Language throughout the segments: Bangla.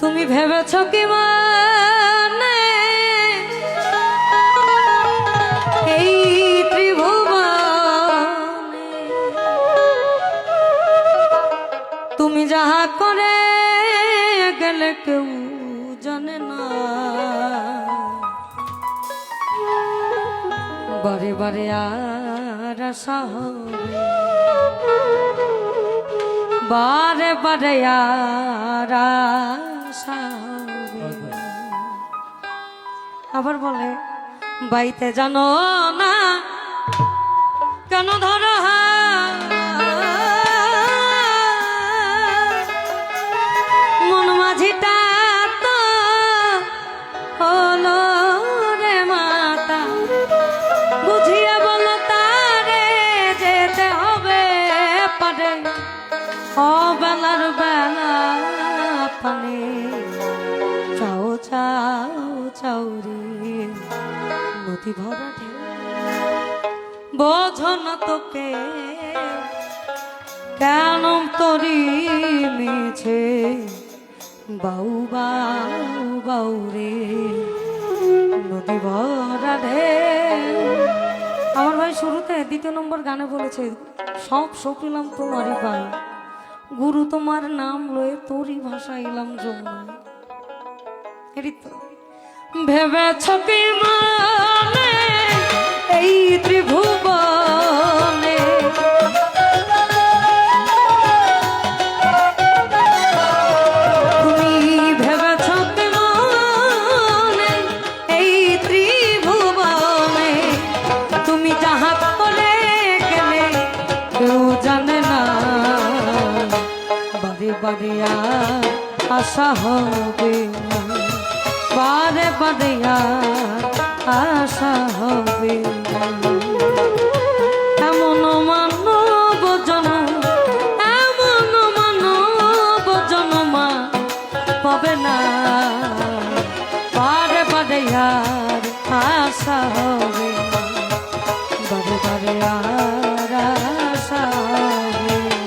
তুমি ভেবেছ কি মানে এই ত্রিভুবনে তুমি যাহা করে গেলে কেউ জানে না। বারে বারে আর আশা হবে, বারে বারে আর আশা হবে। আবার বলে বাইতে জানো না কেন ধরো মন মাঝিটা তো হলো রে মাতা, বুঝিয়ে বলো তারে যেতে হবে পারে ও বেলার বেলা পানে। চাও চাও চাও রে নদী ভরা ঢেউ, বোঝো না তোকে কেন তরি মিছে বাউ বাউ বাউ রে নদী ভরা ঢেউ। আমার ভাই শুরুতে দ্বিতীয় নম্বর গানে বলেছে সব সপিলাম তোমারই ভাই, গুরু তোমার নাম লয়ে তোরই ভাষা এলাম যমুনায়। এটি তো ভেবেছ কি মানে এই ত্রিভুবনে তুমি ভেবেছ কি মানে এই ত্রিভুবনে তুমি যাহা করে গেলে কেউ জানে না। বারে বারে আর আশা হবে না, বারে বারে আর আশা হবে না। এমন মানব জনম, এমন মানব জনমা পাবে না। বারে বারে আর আশা হবে না, বারে বারে আর আশা হবে না।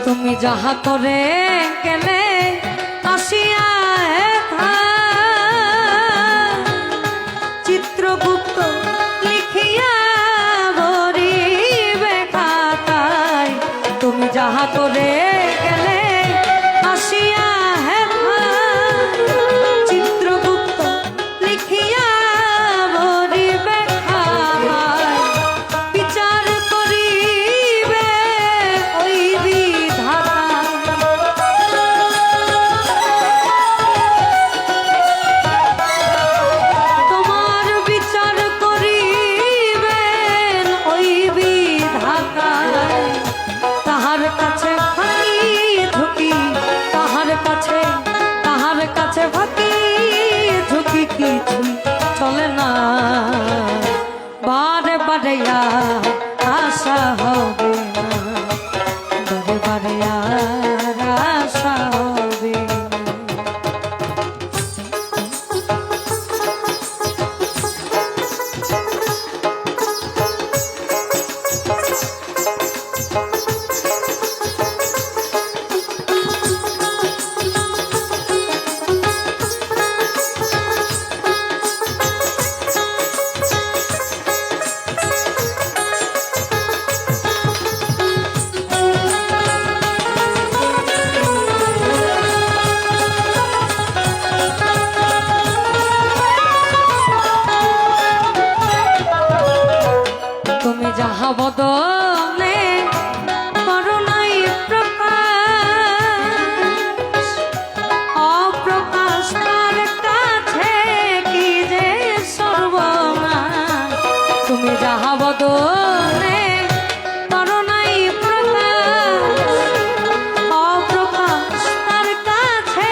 তুমি যাহা করে গেলে আসিয়া চিত্রগুপ্ত লিখিয়া ভরিবে খাতায়। তুমি যাহা করে গেলে আসিয়া চিত্রগুপ্ত লিখিয়া ভরিবে খাতায়। বিচার করিবে ওই তোমার বিচার করিবেন ওই বিধাতায়। তাহার কাছে ফাঁকি ঝুঁকি, তাহার কাছে ফাঁকি ঝুঁকি কিছু চলে না। বারে বারে আর আশা হবে না, বারে বারে আর আশা হবে না। বদনে করুণাই প্রকাশ, অপ্রকাশ তার কাছে কি যে সর্বনাশ। তুমি যাহা বদনে করুণাই প্রকাশ, অপ্রকাশ তার কাছে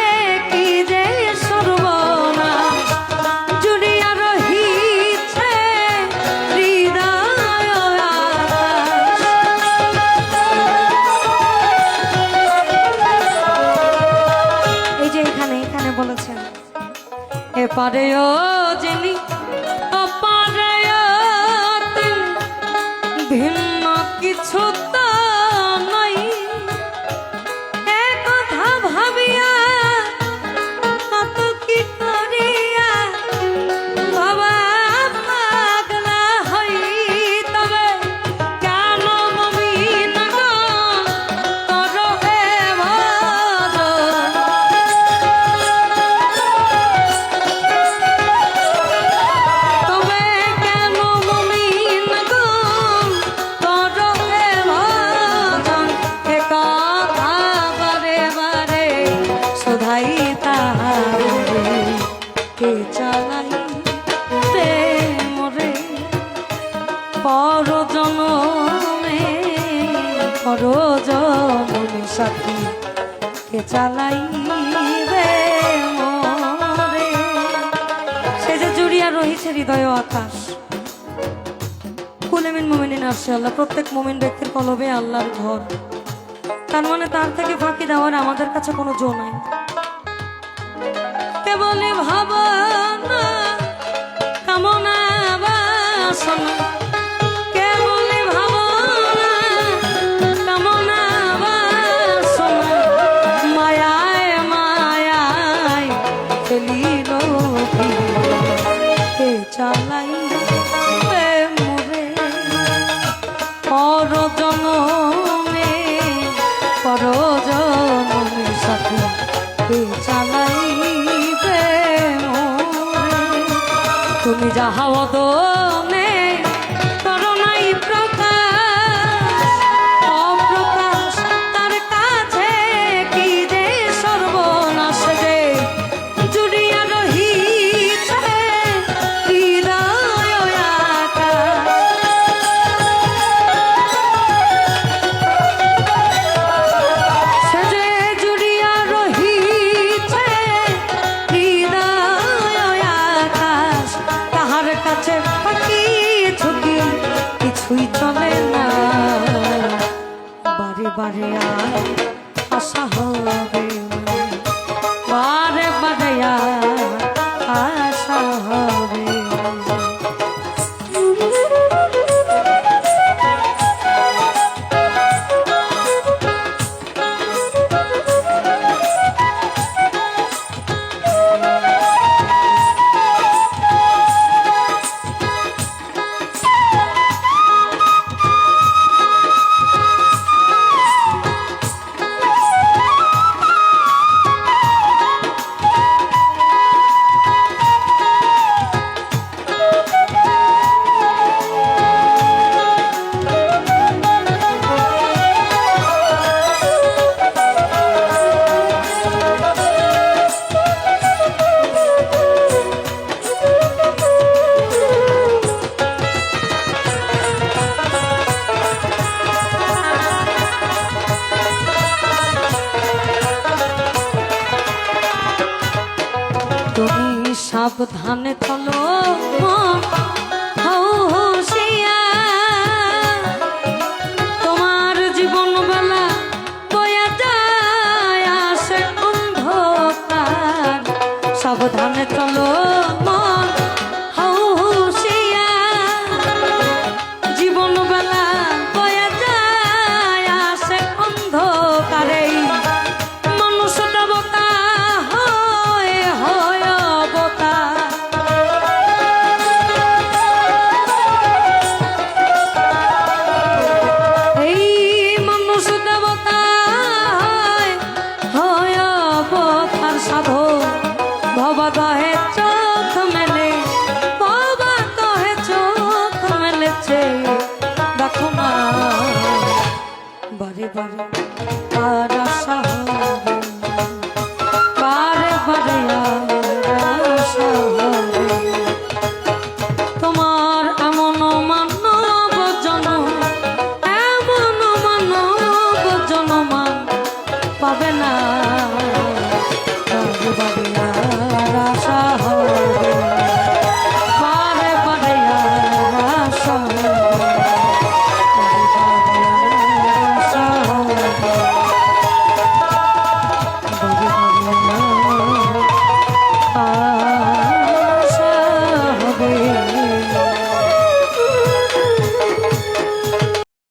কি যে সর্বনাশ। জুড়িয়া রহিছে হৃদয় আকাশ। এই যে এখানে বলেছেন এপারেও যিনি অপারেও তিনি, ভিন্ন কিছু তো নাই। এ কথা ভাবিয়া কত কি করিয়া বাবা পাগলা হই। তবে কেন মমিন গো করো এ ভজন। তবে কেন মমিন গো করো এ ভজন। এ কথা বারে বারে শোধাই তাহারে, কে চালাই প্রেমরে পরজনমে পরজনমে সাথী, কে চালাই মরে। সে যে জুড়িয়া রহিছে হৃদয় আকাশ। কুলেমিন মুমিনিন আরশে আল্লাহ, প্রত্যেক মুমিন ব্যক্তির কলবে আল্লাহর ঘর। তার মানে তার থেকে ফাঁকি দেওয়ার আমাদের কাছে কোনো জো নাই। কেবলই ভাবনা কামনা বাসনা, কেবলই ভাবনা কামনা বাসনা, মায়ায় মায়ায় ফেলিল কে চালাই মরে। পরজনমে পরজনমে সাথী, কে চালাইবে মোরে। তুমি যাহা বদনে করুণাই প্রকাশ, অপ্রকাশ তার কাছে কি যে সর্বনাশ। যে জুড়িয়া রহিছে হৃদয় আকাশ। সে যে জুড়িয়া রহিছে হৃদয় আকাশ, তাহার কাছে ফাঁকি ঝুঁকি কিছুই চলে না। বারে বারে আর আশা হবে না, বারে বারে আর আশা হবে না। তুমি সাবধানে চলো হুঁশিয়ার, তোমার জীবন বেলা বয়া যায় আসে অন্ধকার। সাবধানে চলো মন হুঁশিয়ার, জীবন বেলা বয়া যায় আসে অন্ধকারে। মানুষটা বোকা হয় হয় বোকা, বারে